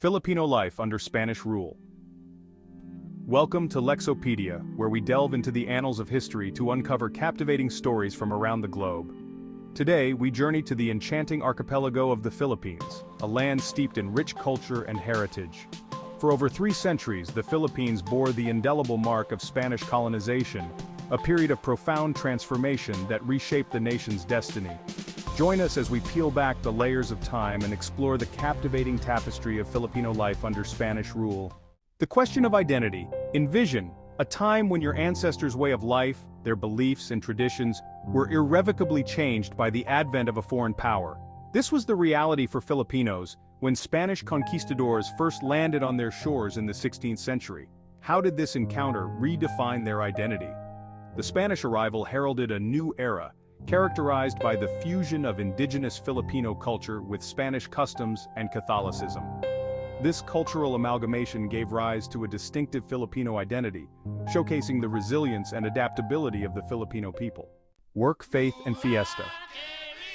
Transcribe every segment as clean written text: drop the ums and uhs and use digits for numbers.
Filipino life under Spanish rule. Welcome to Lexopedia, where we delve into the annals of history to uncover captivating stories from around the globe. Today, we journey to the enchanting archipelago of the Philippines, a land steeped in rich culture and heritage. For over 3 centuries, the Philippines bore the indelible mark of Spanish colonization, a period of profound transformation that reshaped the nation's destiny. Join us as we peel back the layers of time and explore the captivating tapestry of Filipino life under Spanish rule. The question of identity. Envision a time when your ancestors' way of life, their beliefs and traditions, were irrevocably changed by the advent of a foreign power. This was the reality for Filipinos when Spanish conquistadors first landed on their shores in the 16th century. How did this encounter redefine their identity? The Spanish arrival heralded a new era, characterized by the fusion of indigenous Filipino culture with Spanish customs and Catholicism. This cultural amalgamation gave rise to a distinctive Filipino identity, showcasing the resilience and adaptability of the Filipino people. Work, faith, and fiesta.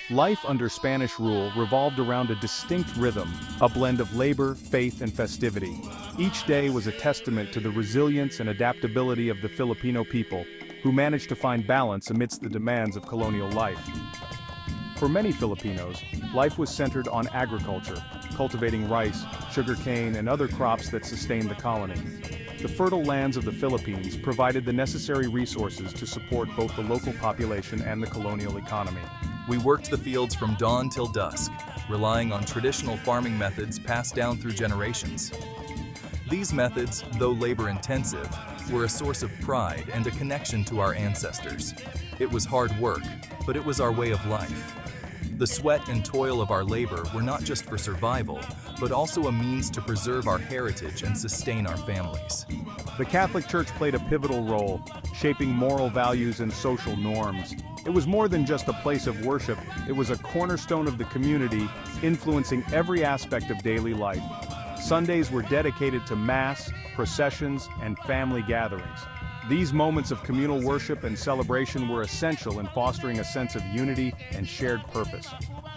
Life under Spanish rule revolved around a distinct rhythm, a blend of labor, faith, and festivity. Each day was a testament to the resilience and adaptability of the Filipino people, who managed to find balance amidst the demands of colonial life. For many Filipinos, life was centered on agriculture, cultivating rice, sugarcane, and other crops that sustained the colony. The fertile lands of the Philippines provided the necessary resources to support both the local population and the colonial economy. We worked the fields from dawn till dusk, relying on traditional farming methods passed down through generations. These methods, though labor-intensive, were a source of pride and a connection to our ancestors. It was hard work, but it was our way of life. The sweat and toil of our labor were not just for survival, but also a means to preserve our heritage and sustain our families. The Catholic Church played a pivotal role, shaping moral values and social norms. It was more than just a place of worship, it was a cornerstone of the community, influencing every aspect of daily life. Sundays were dedicated to Mass, processions, and family gatherings. These moments of communal worship and celebration were essential in fostering a sense of unity and shared purpose.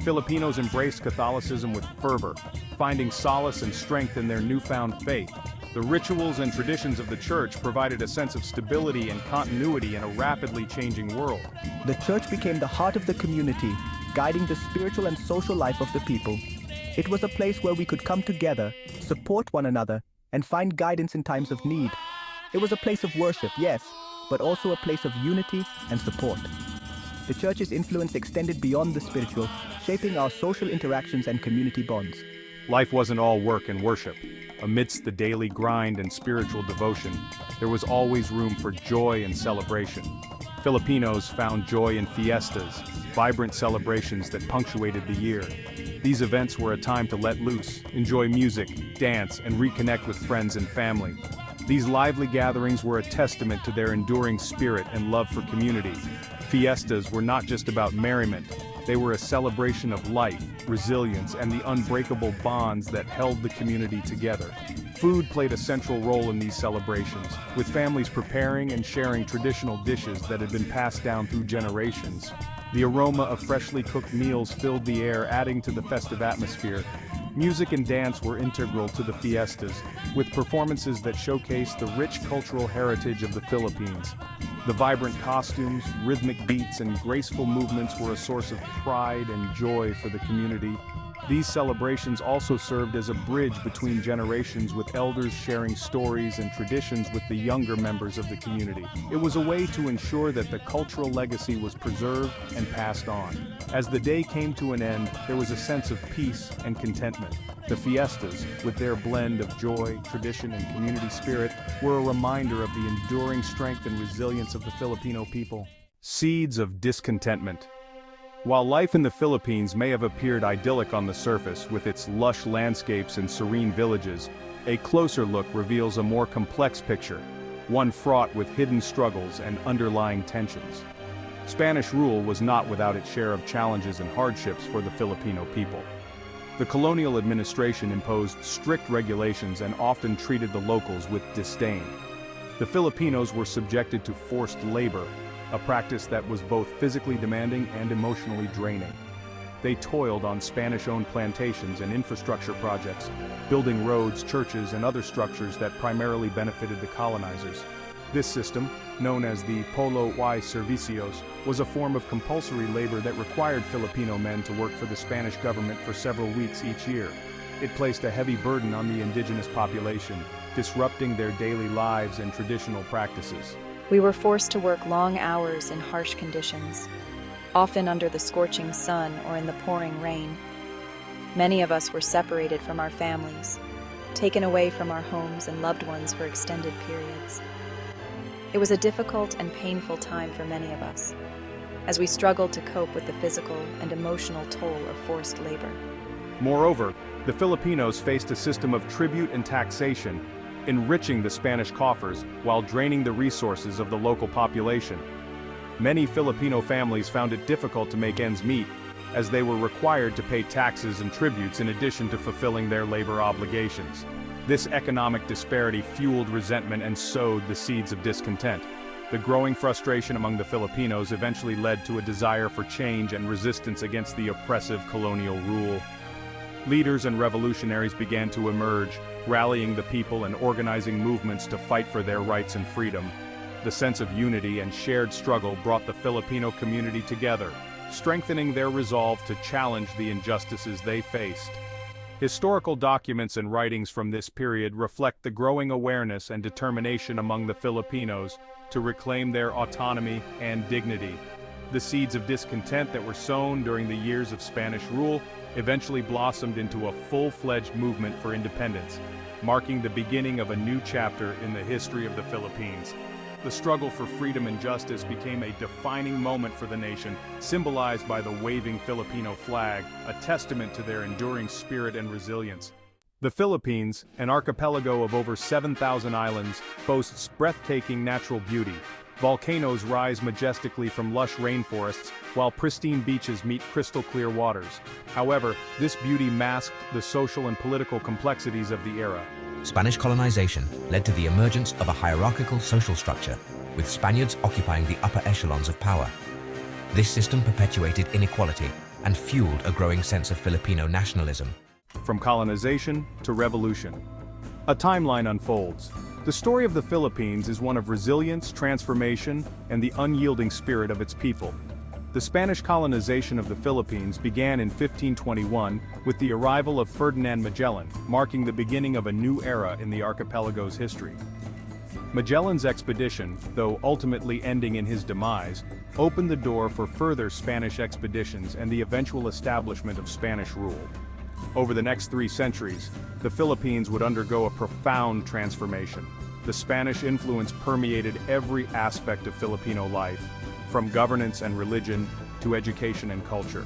Filipinos embraced Catholicism with fervor, finding solace and strength in their newfound faith. The rituals and traditions of the Church provided a sense of stability and continuity in a rapidly changing world. The Church became the heart of the community, guiding the spiritual and social life of the people. It was a place where we could come together, support one another, and find guidance in times of need. It was a place of worship, yes, but also a place of unity and support. The Church's influence extended beyond the spiritual, shaping our social interactions and community bonds. Life wasn't all work and worship. Amidst the daily grind and spiritual devotion, there was always room for joy and celebration. Filipinos found joy in fiestas, vibrant celebrations that punctuated the year. These events were a time to let loose, enjoy music, dance, and reconnect with friends and family. These lively gatherings were a testament to their enduring spirit and love for community. Fiestas were not just about merriment, they were a celebration of life, resilience, and the unbreakable bonds that held the community together. Food played a central role in these celebrations, with families preparing and sharing traditional dishes that had been passed down through generations. The aroma of freshly cooked meals filled the air, adding to the festive atmosphere. Music and dance were integral to the fiestas, with performances that showcased the rich cultural heritage of the Philippines. The vibrant costumes, rhythmic beats, and graceful movements were a source of pride and joy for the community. These celebrations also served as a bridge between generations, with elders sharing stories and traditions with the younger members of the community. It was a way to ensure that the cultural legacy was preserved and passed on. As the day came to an end, there was a sense of peace and contentment. The fiestas, with their blend of joy, tradition, and community spirit, were a reminder of the enduring strength and resilience of the Filipino people. Seeds of discontentment. While life in the Philippines may have appeared idyllic on the surface with its lush landscapes and serene villages, a closer look reveals a more complex picture, one fraught with hidden struggles and underlying tensions. Spanish rule was not without its share of challenges and hardships for the Filipino people. The colonial administration imposed strict regulations and often treated the locals with disdain. The Filipinos were subjected to forced labor, a practice that was both physically demanding and emotionally draining. They toiled on Spanish-owned plantations and infrastructure projects, building roads, churches, and other structures that primarily benefited the colonizers. This system, known as the Polo y Servicios, was a form of compulsory labor that required Filipino men to work for the Spanish government for several weeks each year. It placed a heavy burden on the indigenous population, disrupting their daily lives and traditional practices. We were forced to work long hours in harsh conditions, often under the scorching sun or in the pouring rain. Many of us were separated from our families, taken away from our homes and loved ones for extended periods. It was a difficult and painful time for many of us, as we struggled to cope with the physical and emotional toll of forced labor. Moreover, the Filipinos faced a system of tribute and taxation, enriching the Spanish coffers while draining the resources of the local population. Many Filipino families found it difficult to make ends meet, as they were required to pay taxes and tributes in addition to fulfilling their labor obligations. This economic disparity fueled resentment and sowed the seeds of discontent. The growing frustration among the Filipinos eventually led to a desire for change and resistance against the oppressive colonial rule. Leaders and revolutionaries began to emerge, rallying the people and organizing movements to fight for their rights and freedom. The sense of unity and shared struggle brought the Filipino community together, strengthening their resolve to challenge the injustices they faced. Historical documents and writings from this period reflect the growing awareness and determination among the Filipinos to reclaim their autonomy and dignity. The seeds of discontent that were sown during the years of Spanish rule eventually blossomed into a full-fledged movement for independence, marking the beginning of a new chapter in the history of the Philippines. The struggle for freedom and justice became a defining moment for the nation, symbolized by the waving Filipino flag, a testament to their enduring spirit and resilience. The Philippines, an archipelago of over 7,000 islands, boasts breathtaking natural beauty. Volcanoes rise majestically from lush rainforests, while pristine beaches meet crystal-clear waters. However, this beauty masked the social and political complexities of the era. Spanish colonization led to the emergence of a hierarchical social structure, with Spaniards occupying the upper echelons of power. This system perpetuated inequality and fueled a growing sense of Filipino nationalism. From colonization to revolution, a timeline unfolds. The story of the Philippines is one of resilience, transformation, and the unyielding spirit of its people. The Spanish colonization of the Philippines began in 1521 with the arrival of Ferdinand Magellan, marking the beginning of a new era in the archipelago's history. Magellan's expedition, though ultimately ending in his demise, opened the door for further Spanish expeditions and the eventual establishment of Spanish rule. Over the next 3 centuries, the Philippines would undergo a profound transformation. The Spanish influence permeated every aspect of Filipino life, from governance and religion to education and culture.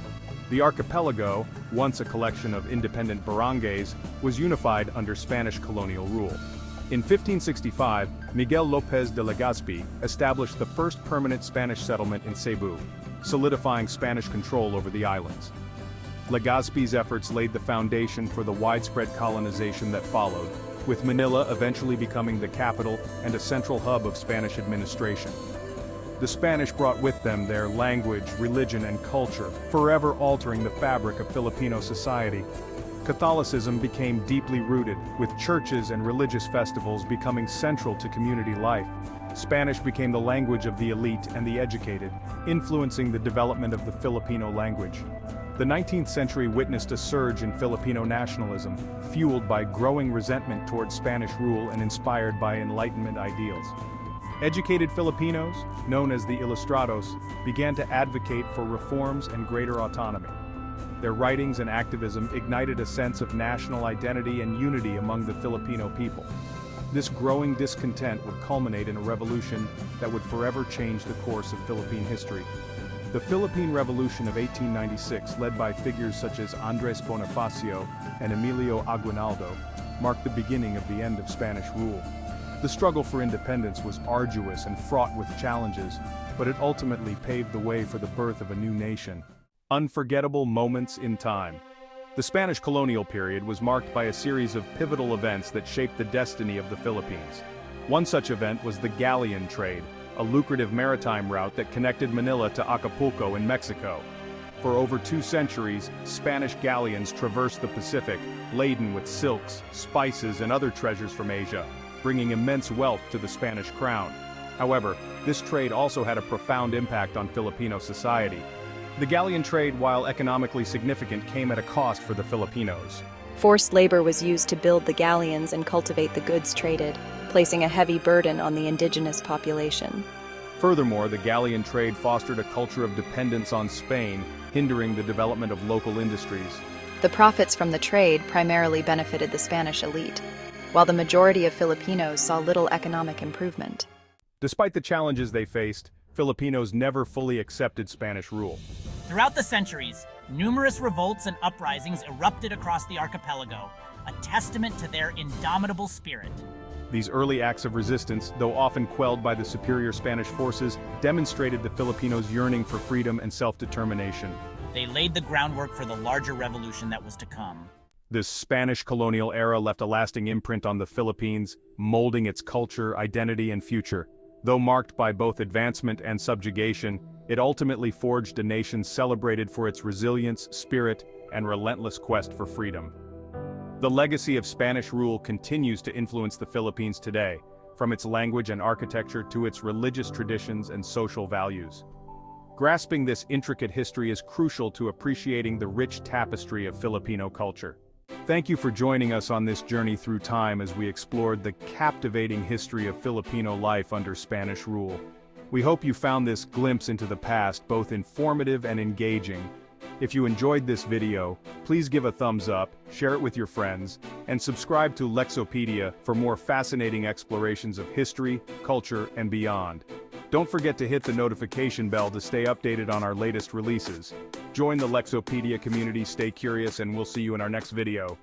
The archipelago, once a collection of independent barangays, was unified under Spanish colonial rule. In 1565, Miguel López de Legazpi established the first permanent Spanish settlement in Cebu, solidifying Spanish control over the islands. Legazpi's efforts laid the foundation for the widespread colonization that followed, with Manila eventually becoming the capital and a central hub of Spanish administration. The Spanish brought with them their language, religion, and culture, forever altering the fabric of Filipino society. Catholicism became deeply rooted, with churches and religious festivals becoming central to community life. Spanish became the language of the elite and the educated, influencing the development of the Filipino language. The 19th century witnessed a surge in Filipino nationalism, fueled by growing resentment towards Spanish rule and inspired by Enlightenment ideals. Educated Filipinos, known as the Ilustrados, began to advocate for reforms and greater autonomy. Their writings and activism ignited a sense of national identity and unity among the Filipino people. This growing discontent would culminate in a revolution that would forever change the course of Philippine history. The Philippine Revolution of 1896, led by figures such as Andres Bonifacio and Emilio Aguinaldo, marked the beginning of the end of Spanish rule. The struggle for independence was arduous and fraught with challenges, but it ultimately paved the way for the birth of a new nation. Unforgettable moments in time. The Spanish colonial period was marked by a series of pivotal events that shaped the destiny of the Philippines. One such event was the Galleon Trade, a lucrative maritime route that connected Manila to Acapulco in Mexico. For over 2 centuries, Spanish galleons traversed the Pacific, laden with silks, spices, and other treasures from Asia, bringing immense wealth to the Spanish crown. However, this trade also had a profound impact on Filipino society. The galleon trade, while economically significant, came at a cost for the Filipinos. Forced labor was used to build the galleons and cultivate the goods traded, placing a heavy burden on the indigenous population. Furthermore, the galleon trade fostered a culture of dependence on Spain, hindering the development of local industries. The profits from the trade primarily benefited the Spanish elite, while the majority of Filipinos saw little economic improvement. Despite the challenges they faced, Filipinos never fully accepted Spanish rule. Throughout the centuries, numerous revolts and uprisings erupted across the archipelago, a testament to their indomitable spirit. These early acts of resistance, though often quelled by the superior Spanish forces, demonstrated the Filipinos' yearning for freedom and self-determination. They laid the groundwork for the larger revolution that was to come. This Spanish colonial era left a lasting imprint on the Philippines, molding its culture, identity, and future. Though marked by both advancement and subjugation, it ultimately forged a nation celebrated for its resilience, spirit, and relentless quest for freedom. The legacy of Spanish rule continues to influence the Philippines today, from its language and architecture to its religious traditions and social values. Grasping this intricate history is crucial to appreciating the rich tapestry of Filipino culture. Thank you for joining us on this journey through time as we explored the captivating history of Filipino life under Spanish rule. We hope you found this glimpse into the past both informative and engaging. If you enjoyed this video, please give a thumbs up, share it with your friends, and subscribe to Lexopedia for more fascinating explorations of history, culture, and beyond. Don't forget to hit the notification bell to stay updated on our latest releases. Join the Lexopedia community, stay curious, and we'll see you in our next video.